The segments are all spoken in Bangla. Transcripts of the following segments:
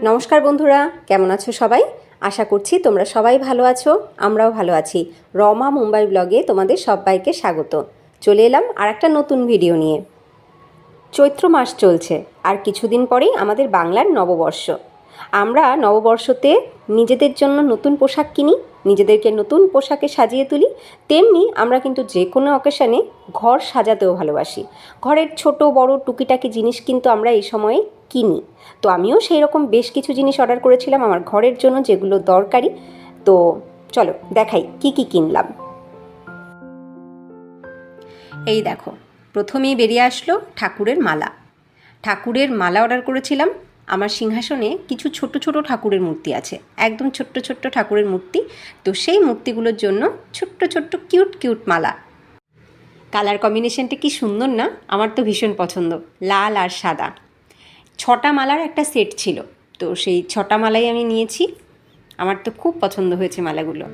নমস্কার বন্ধুরা, কেমন আছো সবাই? আশা করছি তোমরা সবাই ভালো আছো, আমরাও ভালো আছি। রমা মুম্বাই ব্লগে তোমাদের সবাইকে স্বাগত। চলে এলাম আর একটা নতুন ভিডিও নিয়ে। চৈত্র মাস চলছে, আর কিছুদিন পরেই আমাদের বাংলার নববর্ষ। আমরা নববর্ষতে নিজেদের জন্য নতুন পোশাক কিনি, নিজেদেরকে নতুন পোশাকে সাজিয়ে তুলি। তেমনি আমরা কিন্তু যে কোনো অকেশানে ঘর সাজাতেও ভালোবাসি। ঘরের ছোট বড় টুকিটাকি জিনিস কিন্তু আমরা এই সময়ে কিনি। তো আমিও সেই রকম বেশ কিছু জিনিস অর্ডার করেছিলাম আমার ঘরের জন্য, যেগুলো দরকারি। তো চলো দেখাই কি কি কিনলাম। এই দেখো, প্রথমেই বেরিয়ে আসলো ঠাকুরের মালা। ঠাকুরের মালা অর্ডার করেছিলাম। আমার সিংহাসনে কিছু ছোট ছোট ঠাকুরের মূর্তি আছে, একদম ছোট্ট ছোট্ট ঠাকুরের মূর্তি। তো সেই মূর্তিগুলোর জন্য ছোট্ট ছোট্ট কিউট কিউট মালা। কালার কম্বিনেশনটা কি সুন্দর না? আমার তো ভীষণ পছন্দ, লাল আর সাদা। 6টা মালার একটা সেট ছিল, তো সেই 6টা মালাই আমি নিয়েছি। আমার তো খুব পছন্দ হয়েছে মালাগুলো।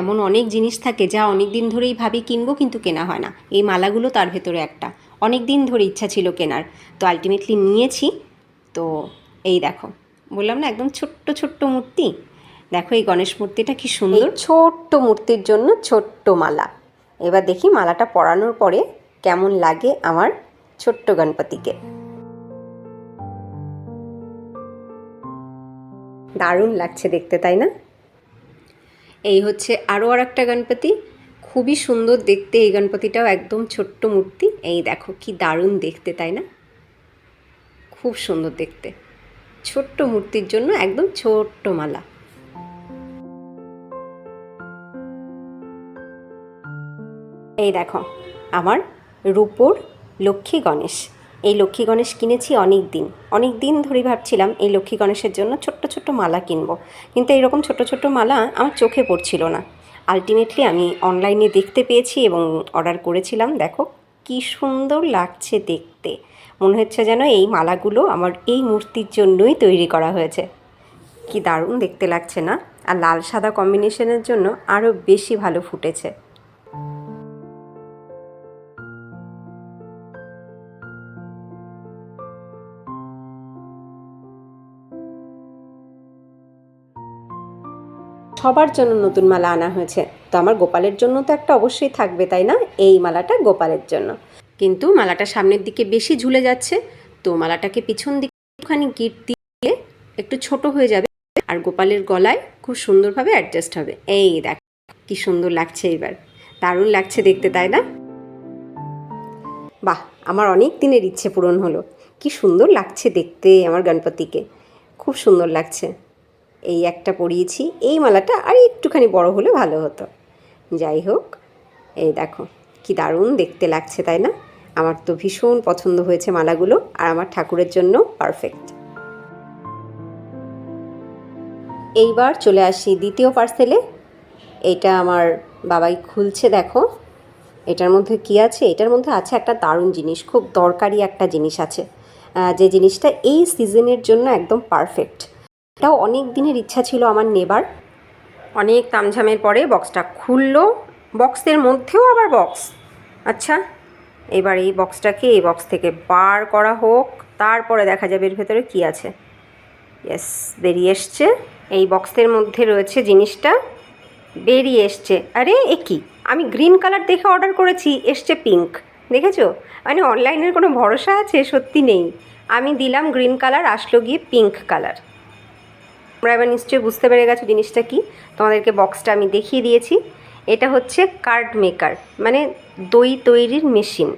এমন অনেক জিনিস থাকে যা অনেক দিন ধরেই ভাবি কিনবো, কিন্তু কেনা হয় না। এই মালাগুলো তার ভেতরে একটা। অনেক দিন ধরে ইচ্ছা ছিল কেনার, তো আলটিমেটলি নিয়েছি। তো এই দেখো, বললাম না একদম ছোট্ট ছোট্ট মূর্তি। দেখো এই গণেশ মূর্তিটা কি সুন্দর, ছোট্ট মূর্তির জন্য ছোট্ট মালা। এবার দেখি মালাটা পরানোর পরে কেমন লাগে আমার ছোট্ট গণপতিকে। দারুণ লাগছে দেখতে, তাই না? এই হচ্ছে আরও একটা গণপতি, খুবই সুন্দর দেখতে। এই গণপতিটাও একদম ছোট্ট মূর্তি। এই দেখো কি দারুণ দেখতে, তাই না? খুব সুন্দর দেখতে, ছোট্ট মূর্তির জন্য একদম ছোট্ট মালা। এই দেখো আমার রূপোর লক্ষ্মী গণেশ। এই লক্ষ্মী গণেশ কিনেছি অনেক দিন ধরেই ভাবছিলাম এই লক্ষ্মী গণেশের জন্য ছোট্ট ছোট্ট মালা কিনবো, কিন্তু এইরকম ছোট্ট ছোট্ট মালা আমার চোখে পড়ছিল না। আলটিমেটলি আমি অনলাইনে দেখতে পেয়েছি এবং অর্ডার করেছিলাম। দেখো কি সুন্দর লাগছে দেখতে, মনে হচ্ছে যেন এই মালাগুলো আমার এই মূর্তির জন্যই তৈরি করা হয়েছে। কি দারুণ দেখতে লাগছে না? আর লাল সাদা কম্বিনেশনের জন্য আরও বেশি ভালো ফুটেছে। সবার জন্য নতুন মালা আনা হয়েছে, তো আমার গোপালের জন্য তো একটা অবশ্যই থাকবে, তাই না? এই মালাটা গোপালের জন্য। কিন্তু মালাটা সামনের দিকে বেশি ঝুলে যাচ্ছে, তো মালাটাকে পিছন দিকে একটুখানি গিট দিয়ে একটু ছোট হয়ে যাবে, আর গোপালের গলায় খুব সুন্দরভাবে অ্যাডজাস্ট হবে। এই দেখ কি সুন্দর লাগছে, এবার দারুণ লাগছে দেখতে, তাই না? বাহ, আমার অনেক দিনের ইচ্ছে পূরণ হলো। কি সুন্দর লাগছে দেখতে আমার গণপতিকে, খুব সুন্দর লাগছে। এই একটা পরিয়েছি, এই মালাটা আর একটুখানি বড় হলে ভালো হতো। যাই হোক, এই দেখো কি দারুণ দেখতে লাগছে, তাই না? আমার তো ভীষণ পছন্দ হয়েছে মালাগুলো, আর আমার ঠাকুরের জন্য পারফেক্ট। এইবার চলে আসি দ্বিতীয় পার্সেলে। এটা আমার বাবাই খুলছে। দেখো এটার মধ্যে কি আছে। এটার মধ্যে আছে একটা দারুণ জিনিস, খুব দরকারি একটা জিনিস আছে, যে জিনিসটা এই সিজনের জন্য একদম পারফেক্ট। এটাও অনেক দিনের ইচ্ছা ছিল আমার নেবার। অনেক তামঝামের পরে বক্সটা খুললো। বক্সের মধ্যেও আবার বক্স। আচ্ছা, এবার এই বক্সটাকে এই বক্স থেকে বার করা হোক, তারপরে দেখা যাবে এর ভেতরে কী আছে। ইয়েস, বেরিয়ে এসছে। এই বক্সের মধ্যে রয়েছে জিনিসটা, বেরিয়ে এসছে। আরে এ কি, আমি গ্রিন কালার দেখে অর্ডার করেছি, এসছে পিঙ্ক। দেখেছো, মানে অনলাইনের কোনো ভরসা আছে? সত্যি নেই। আমি দিলাম গ্রিন কালার, আসলো গিয়ে পিঙ্ক কালার। তোমরা এবার নিশ্চয়ই বুঝতে পেরে গেছো জিনিসটা কি। তোমাদেরকে বক্সটা আমি দেখিয়ে দিয়েছি। এটা হচ্ছে কার্ড মেকার, মানে দই তৈরির মেশিন।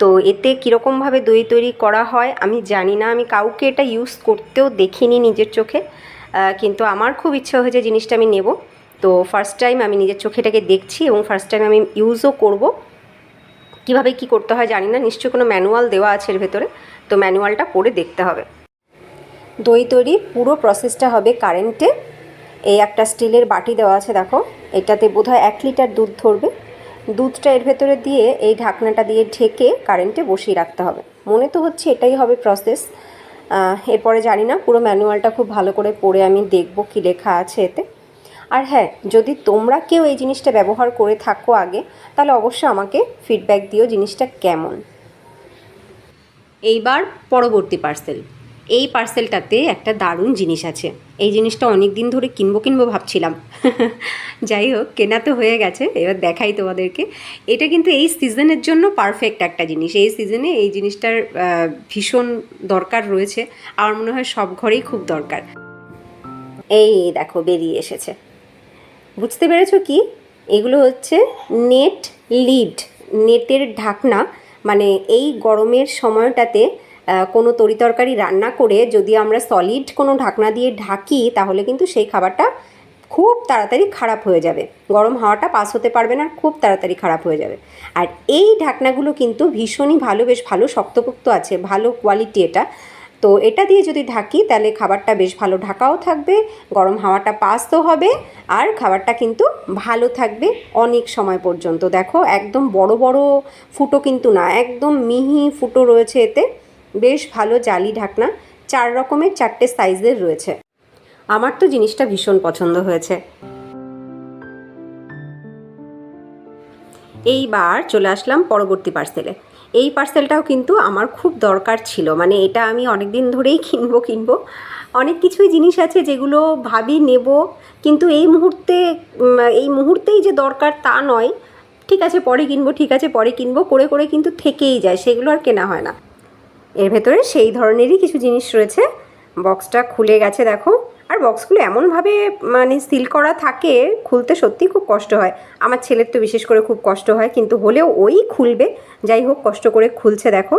তো এতে কীরকমভাবে দই তৈরি করা হয় আমি জানি না, আমি কাউকে এটা ইউজ করতেও দেখিনি নিজের চোখে, কিন্তু আমার খুব ইচ্ছা হয়েছে জিনিসটা আমি নেব। তো ফার্স্ট টাইম আমি নিজের চোখে এটাকে দেখছি, এবং ফার্স্ট টাইম আমি ইউজও করব। কীভাবে কি করতে হয় জানি না, নিশ্চয়ই কোনো ম্যানুয়াল দেওয়া আছে এর ভেতরে, তো ম্যানুয়ালটা পড়ে দেখতে হবে। দই তৈরির পুরো প্রসেসটা হবে কারেন্টে। এই একটা স্টিলের বাটি দেওয়া আছে, দেখো এটাতে বোধহয় 1 লিটার দুধ ধরবে। দুধটা এর ভেতরে দিয়ে এই ঢাকনাটা দিয়ে ঢেকে কারেন্টে বসিয়ে রাখতে হবে। মনে তো হচ্ছে এটাই হবে প্রসেস। এরপরে জানি না, পুরো ম্যানুয়ালটা খুব ভালো করে পড়ে আমি দেখব কী লেখা আছে এতে। আর হ্যাঁ, যদি তোমরা কেউ এই জিনিসটা ব্যবহার করে থাকো আগে, তাহলে অবশ্যই আমাকে ফিডব্যাক দিও জিনিসটা কেমন। এইবার পরবর্তী পার্সেল। এই পার্সেলটাতে একটা দারুণ জিনিস আছে। এই জিনিসটা অনেক দিন ধরে কিনবো ভাবছিলাম। যাই হোক, কেনা তো হয়ে গেছে, এবার দেখাই তোমাদেরকে। এটা কিন্তু এই সিজনের জন্য পারফেক্ট একটা জিনিস। এই সিজনে এই জিনিসটার ভীষণ দরকার রয়েছে। আমার মনে হয় সব ঘরেই খুব দরকার। এই দেখো বেরিয়ে এসেছে। বুঝতে পেরেছো কি? এগুলো হচ্ছে নেট লিড, নেটের ঢাকনা। মানে এই গরমের সময়টাতে কোনো তরিতরকারি রান্না করে যদি আমরা সলিড কোনো ঢাকনা দিয়ে ঢাকি, তাহলে কিন্তু সেই খাবারটা খুব তাড়াতাড়ি খারাপ হয়ে যাবে। গরম হাওয়াটা পাস হতে পারবে না, খুব তাড়াতাড়ি খারাপ হয়ে যাবে। আর এই ঢাকনাগুলো কিন্তু ভীষণই ভালো, বেশ ভালো শক্তপোক্ত আছে, ভালো কোয়ালিটি এটা। তো এটা দিয়ে যদি ঢাকি তাহলে খাবারটা বেশ ভালো ঢাকাও থাকবে, গরম হাওয়াটা পাস তো হবে, আর খাবারটা কিন্তু ভালো থাকবে অনেক সময় পর্যন্ত। দেখো একদম বড় বড় ফুটো কিন্তু না, একদম মিহি ফুটো রয়েছে এতে। বেশ ভালো জালি ঢাকনা, 4 রকমের 4টে সাইজের রয়েছে। আমার তো জিনিসটা ভীষণ পছন্দ হয়েছে। এইবার চলে আসলাম পরবর্তী পার্সেলে। এই পার্সেলটাও কিন্তু আমার খুব দরকার ছিল, মানে এটা আমি অনেক দিন ধরেই কিনবো। অনেক কিছুই জিনিস আছে যেগুলো ভাবি নেব, কিন্তু এই মুহূর্তেই যে দরকার তা নয়। ঠিক আছে পরে কিনবো করে করে কিন্তু থেকেই যায়, সেগুলো আর কেনা হয় না। এর ভেতরে সেই ধরনেরই কিছু জিনিস রয়েছে। বক্সটা খুলে গেছে দেখো, আর বক্সগুলো এমনভাবে মানে সিল করা থাকে, খুলতে সত্যিই খুব কষ্ট হয়। আমার ছেলের তো বিশেষ করে খুব কষ্ট হয়, কিন্তু হলেও ওই খুলবে। যাই হোক, কষ্ট করে খুলছে দেখো।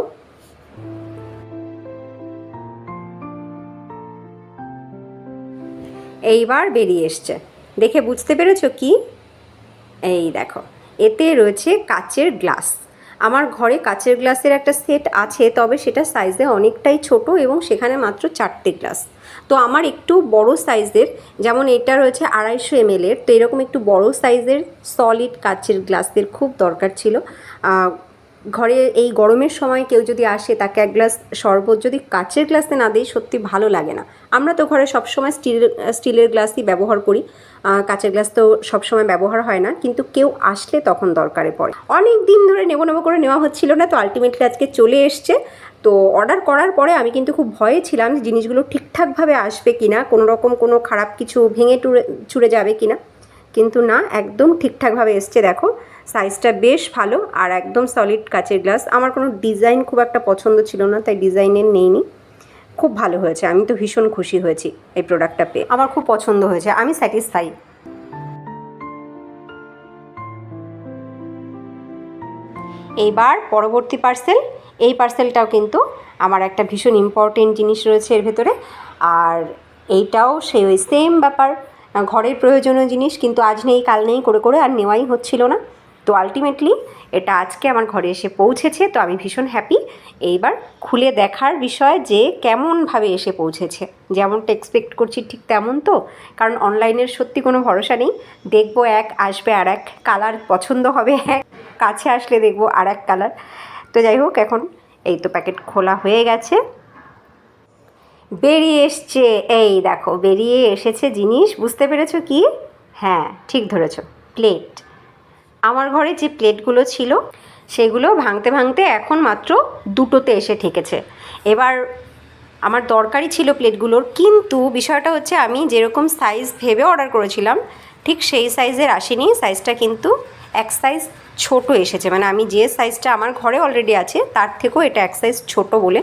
এইবার বেরিয়ে এসছে, দেখে বুঝতে পেরেছো কি? এই দেখো, এতে রয়েছে কাচের গ্লাস। আমার ঘরে কাচের গ্লাসের একটা সেট আছে, তবে সেটা সাইজে অনেকটাই ছোট এবং সেখানে মাত্র 4টে গ্লাস। তো আমার একটু বড় সাইজের, যেমন এটা রয়েছে 250 ml, তো এরকম একটু বড় সাইজের সলিড কাচের গ্লাসের খুব দরকার ছিল। ঘরে এই গরমের সময় কেউ যদি আসে, তাকে এক গ্লাস শরবত যদি কাচের গ্লাসে না দিই, সত্যি ভালো লাগে না। আমরা তো ঘরে সবসময় স্টিলের গ্লাসই ব্যবহার করি, কাচের গ্লাস তো সবসময় ব্যবহার হয় না, কিন্তু কেউ আসলে তখন দরকারে পড়ে। অনেক দিন ধরে নেবো করে নেওয়া হচ্ছিল না, তো আলটিমেটলি আজকে চলে এসছে। তো অর্ডার করার পরে আমি কিন্তু খুব ভয়ে ছিলাম যে জিনিসগুলো ঠিকঠাকভাবে আসবে কি না, কোনো রকম কোনো খারাপ কিছু ভেঙে চুরে যাবে কি না, কিন্তু না, একদম ঠিকঠাকভাবে এসছে। দেখো সাইজটা বেশ ভালো, আর একদম সলিড কাচের গ্লাস। আমার কোনো ডিজাইন খুব একটা পছন্দ ছিল না, তাই ডিজাইনের নেইনি। খুব ভালো হয়েছে, আমি তো ভীষণ খুশি হয়েছি এই প্রোডাক্টটা পেয়ে। আমার খুব পছন্দ হয়েছে, আমি স্যাটিসফাই। এইবার পরবর্তী পার্সেল। এই পার্সেলটাও কিন্তু আমার একটা ভীষণ ইম্পর্টেন্ট জিনিস রয়েছে এর ভেতরে, আর এইটাও সেই ওই সেম ব্যাপার, ঘরের প্রয়োজনীয় জিনিস, কিন্তু আজ নেই কাল নেই করে করে আর নেওয়াই হচ্ছিল না। তো আলটিমেটলি এটা আজকে আমার ঘরে এসে পৌঁছেছে, তো আমি ভীষণ হ্যাপি। এইবার খুলে দেখার বিষয় যে কেমনভাবে এসে পৌঁছেছে, যেমনটা এক্সপেক্ট করছি ঠিক তেমন তো, কারণ অনলাইনের সত্যি কোনো ভরসা নেই। দেখবো এক, আসবে আর এক, কালার পছন্দ হবে এক, কাছে আসলে দেখবো আর এক কালার। তো যাই হোক, এখন এই তো প্যাকেট খোলা হয়ে গেছে, বেরিয়ে এসছে। এই দেখো বেরিয়ে এসেছে জিনিস। বুঝতে পেরেছো কি? হ্যাঁ ঠিক ধরেছো, প্লেট। আমার ঘরে যে প্লেটগুলো ছিল সেগুলো ভাঙতে ভাঙতে এখন মাত্র 2টোতে এসে ঠেকেছে। এবার আমার দরকারই ছিল প্লেটগুলোর, কিন্তু বিষয়টা হচ্ছে আমি যেরকম সাইজ ভেবে অর্ডার করেছিলাম ঠিক সেই সাইজের আসেনি। সাইজটা কিন্তু এক সাইজ ছোট এসেছে, মানে আমি যে সাইজটা আমার ঘরে অলরেডি আছে তার থেকেও এটা এক সাইজ ছোট বলে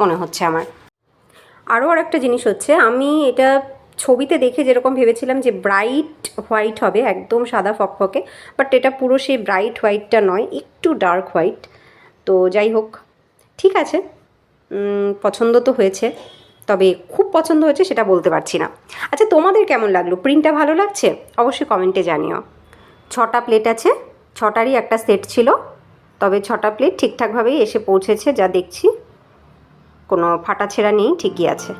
মনে হচ্ছে আমার। আরও একটা জিনিস হচ্ছে, আমি এটা ছবিতে দেখে যেরকম ভেবেছিলাম যে ব্রাইট হোয়াইট হবে, একদম সাদা ফকফকে, বাট এটা পুরো সেই ব্রাইট হোয়াইটটা নয়, একটু ডার্ক হোয়াইট। তো যাই হোক, ঠিক আছে, পছন্দ তো হয়েছে, তবে খুব পছন্দ হয়েছে সেটা বলতে পারছি না। আচ্ছা তোমাদের কেমন লাগলো? প্রিন্টটা ভালো লাগছে? অবশ্যই কমেন্টে জানিও। 6টা প্লেট আছে, 6টারই একটা সেট ছিল, তবে 6টা প্লেট ঠিকঠাকভাবেই এসে পৌঁছেছে, যা দেখছি কোনো ফাটা ছেঁড়া নেই, ঠিকই আছে।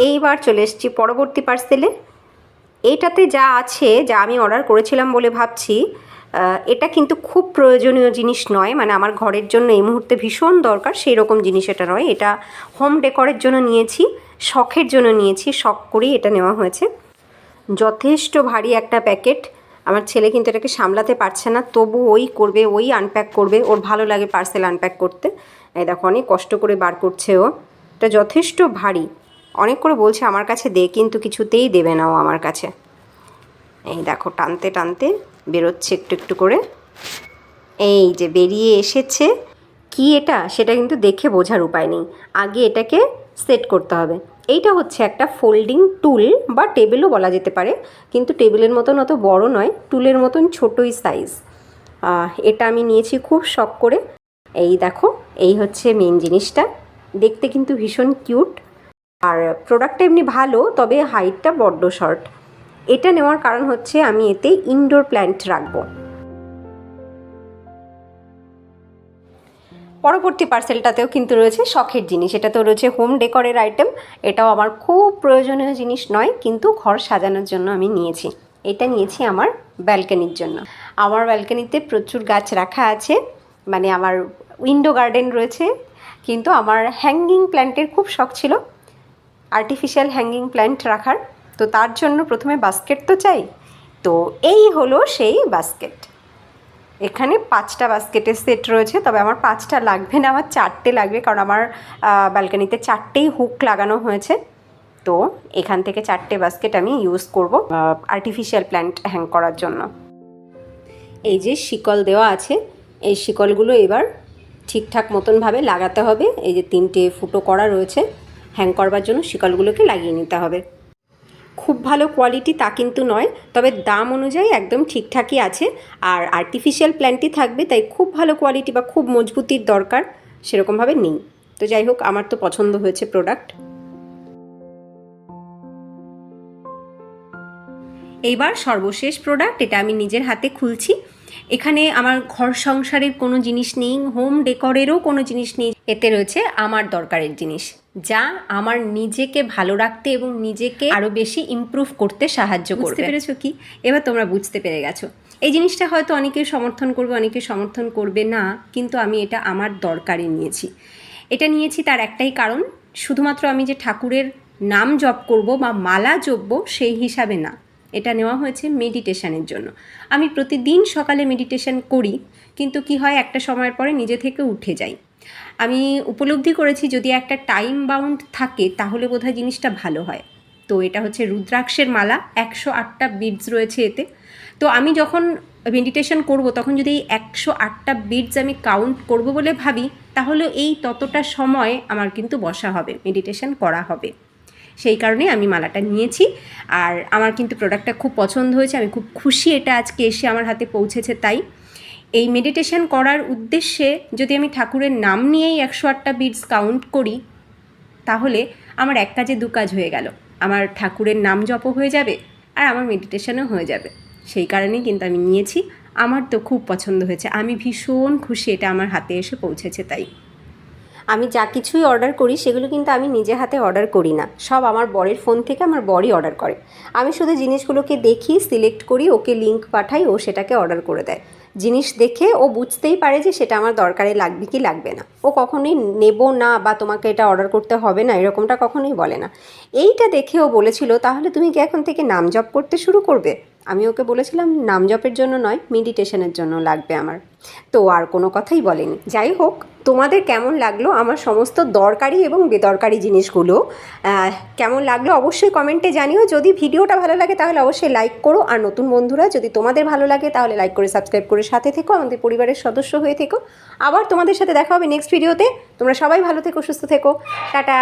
এইবার চলে এসেছি পরবর্তী পার্সেলে। এইটাতে যা আছে, যা আমি অর্ডার করেছিলাম বলে ভাবছি, এটা কিন্তু খুব প্রয়োজনীয় জিনিস নয়, মানে আমার ঘরের জন্য এই মুহূর্তে ভীষণ দরকার সেই রকম জিনিস এটা নয়। এটা হোম ডেকোরের জন্য নিয়েছি, শখের জন্য নিয়েছি, শখ করেই এটা নেওয়া হয়েছে। যথেষ্ট ভারী একটা প্যাকেট, আমার ছেলে কিন্তু এটাকে সামলাতে পারছে না, তবু ওই করবে, ওই আনপ্যাক করবে, ওর ভালো লাগে পার্সেল আনপ্যাক করতে। এই দেখো অনেক কষ্ট করে বার করছে ও, এটা যথেষ্ট ভারী। অনেক করে বলছে আমার কাছে দে, কিন্তু কিছুতেই দেবে না ও আমার কাছে। এই দেখো টানতে টানতে বেরোচ্ছে একটু একটু করে। এই যে বেরিয়ে এসেছে। কি এটা সেটা কিন্তু দেখে বোঝার উপায় নেই, আগে এটাকে সেট করতে হবে। এইটা হচ্ছে একটা ফোল্ডিং টুল বা টেবিলও বলা যেতে পারে, কিন্তু টেবিলের মতন অত বড় নয়, টুলের মতন ছোটোই সাইজ। এটা আমি নিয়েছি খুব শখ করে। এই দেখো, এই হচ্ছে মেন জিনিসটা। দেখতে কিন্তু ভীষণ কিউট, আর প্রোডাক্টটা এমনি ভালো, তবে হাইটটা বড্ড শর্ট। এটা নেওয়ার কারণ হচ্ছে আমি এতে ইনডোর প্ল্যান্ট রাখবো। পরবর্তী পার্সেলটাতেও কিন্তু রয়েছে শখের জিনিস, এটাতেও রয়েছে হোম ডেকরের আইটেম। এটাও আমার খুব প্রয়োজনীয় জিনিস নয়, কিন্তু ঘর সাজানোর জন্য আমি নিয়েছি। এটা নিয়েছি আমার ব্যালকনির জন্য। আমার ব্যালকনিতে প্রচুর গাছ রাখা আছে, মানে আমার উইন্ডো গার্ডেন রয়েছে, কিন্তু আমার হ্যাঙ্গিং প্ল্যান্টের খুব শখ ছিল, আর্টিফিশিয়াল হ্যাঙ্গিং প্ল্যান্ট রাখার। তো তার জন্য প্রথমে বাস্কেট তো চাই, তো এই হলো সেই বাস্কেট। এখানে 5টা বাস্কেটের সেট রয়েছে, তবে আমার 5টা লাগবে না, আমার 4টে লাগবে, কারণ আমার ব্যালকনিতে 4টেই হুক লাগানো হয়েছে। তো এখান থেকে 4টে বাস্কেট আমি ইউজ করব আর্টিফিশিয়াল প্ল্যান্ট হ্যাং করার জন্য। এই যে শিকল দেওয়া আছে, এই শিকলগুলো এবার ঠিকঠাক মতনভাবে লাগাতে হবে। এই যে 3টে ফুটো করা রয়েছে, হ্যাং করবার জন্য শিকলগুলোকে লাগিয়ে নিতে হবে। খুব ভালো কোয়ালিটি তা কিন্তু নয়, তবে দাম অনুযায়ী একদম ঠিকঠাকই আছে। আর আর্টিফিশিয়াল প্ল্যান্টই থাকবে, তাই খুব ভালো কোয়ালিটি বা খুব মজবুতির দরকার সেরকমভাবে নেই। তো যাই হোক, আমার তো পছন্দ হয়েছে প্রোডাক্ট। এইবার সর্বশেষ প্রোডাক্ট, এটা আমি নিজের হাতে খুলছি। এখানে আমার ঘর সংসারের কোনো জিনিস নেই, হোম ডেকরেরও কোনো জিনিস নেই, এতে রয়েছে আমার দরকারের জিনিস, যা আমার নিজেকে ভালো রাখতে এবং নিজেকে আরও বেশি ইমপ্রুভ করতে সাহায্য করবে। বুঝতে পেরেছো কি? এবার তোমরা বুঝতে পেরে গেছো। এই জিনিসটা হয়তো অনেকে সমর্থন করবে, অনেকে সমর্থন করবে না, কিন্তু আমি এটা আমার দরকারে নিয়েছি। এটা নিয়েছি তার একটাই কারণ, শুধুমাত্র আমি যে ঠাকুরের নাম জপ করব বা মালা জপবো সেই হিসাবে না। এটা নেওয়া হয়েছে মেডিটেশনের জন্য। আমি প্রতিদিন সকালে মেডিটেশন করি, কিন্তু কি হয়, একটা সময়ের পরে নিজে থেকে উঠে যাই। আমি উপলব্ধি করেছি যদি একটা টাইম বাউন্ড থাকে তাহলে বোধহয় জিনিসটা ভালো হয়। তো এটা হচ্ছে রুদ্রাক্ষের মালা, 108টা বিডস রয়েছে এতে। তো আমি যখন মেডিটেশন করব তখন যদি এই 108টা বিডস আমি কাউন্ট করব বলে ভাবি, তাহলে এই ততটা সময় আমার কিন্তু বসা হবে, মেডিটেশন করা হবে। সেই কারণে আমি মালাটা নিয়েছি, আর আমার কিন্তু প্রোডাক্টটা খুব পছন্দ হয়েছে। আমি খুব খুশি এটা আজকে এসে আমার হাতে পৌঁছেছে। তাই এই মেডিটেশন করার উদ্দেশ্যে যদি আমি ঠাকুরের নাম নিয়েই 108টা বিডস কাউন্ট করি, তাহলে আমার এক কাজে দু কাজ হয়ে গেল। আমার ঠাকুরের নাম জপও হয়ে যাবে, আর আমার মেডিটেশনও হয়ে যাবে। সেই কারণেই কিন্তু আমি নিয়েছি। আমার তো খুব পছন্দ হয়েছে, আমি ভীষণ খুশি এটা আমার হাতে এসে পৌঁছেছে। তাই আমি যা কিছুই অর্ডার করি সেগুলো কিন্তু আমি নিজে হাতে অর্ডার করি না, সব আমার বরের ফোন থেকে আমার বরই অর্ডার করে। আমি শুধু জিনিসগুলোকে দেখি, সিলেক্ট করি, ওকে লিঙ্ক পাঠাই, ও সেটাকে অর্ডার করে দেয়। জিনিস দেখে ও বুঝতেই পারে যে সেটা আমার দরকারে লাগবে কি লাগবে না। ও কখনোই নেব না বা তোমাকে এটা অর্ডার করতে হবে না এরকমটা কখনোই বলে না। এইটা দেখে ও বলেছিল, তাহলে তুমি কি এখন থেকে নাম জপ করতে শুরু করবে? আমি ওকে বলেছিলাম নাম জপের জন্য নয়, মেডিটেশনের জন্য লাগবে আমার। তো আর কোনো কথাই বলেনি। যাই হোক, তোমাদের কেমন লাগলো আমার সমস্ত দরকারি এবং বেদরকারি জিনিসগুলো, কেমন লাগলো অবশ্যই কমেন্টে জানিও। যদি ভিডিওটা ভালো লাগে তাহলে অবশ্যই লাইক করো, আর নতুন বন্ধুরা যদি তোমাদের ভালো লাগে তাহলে লাইক করে সাবস্ক্রাইব করে সাথে থেকো, আমাদের পরিবারের সদস্য হয়ে থেকো। আবার তোমাদের সাথে দেখা হবে নেক্সট ভিডিওতে। তোমরা সবাই ভালো থেকো, সুস্থ থেকো, টাটা।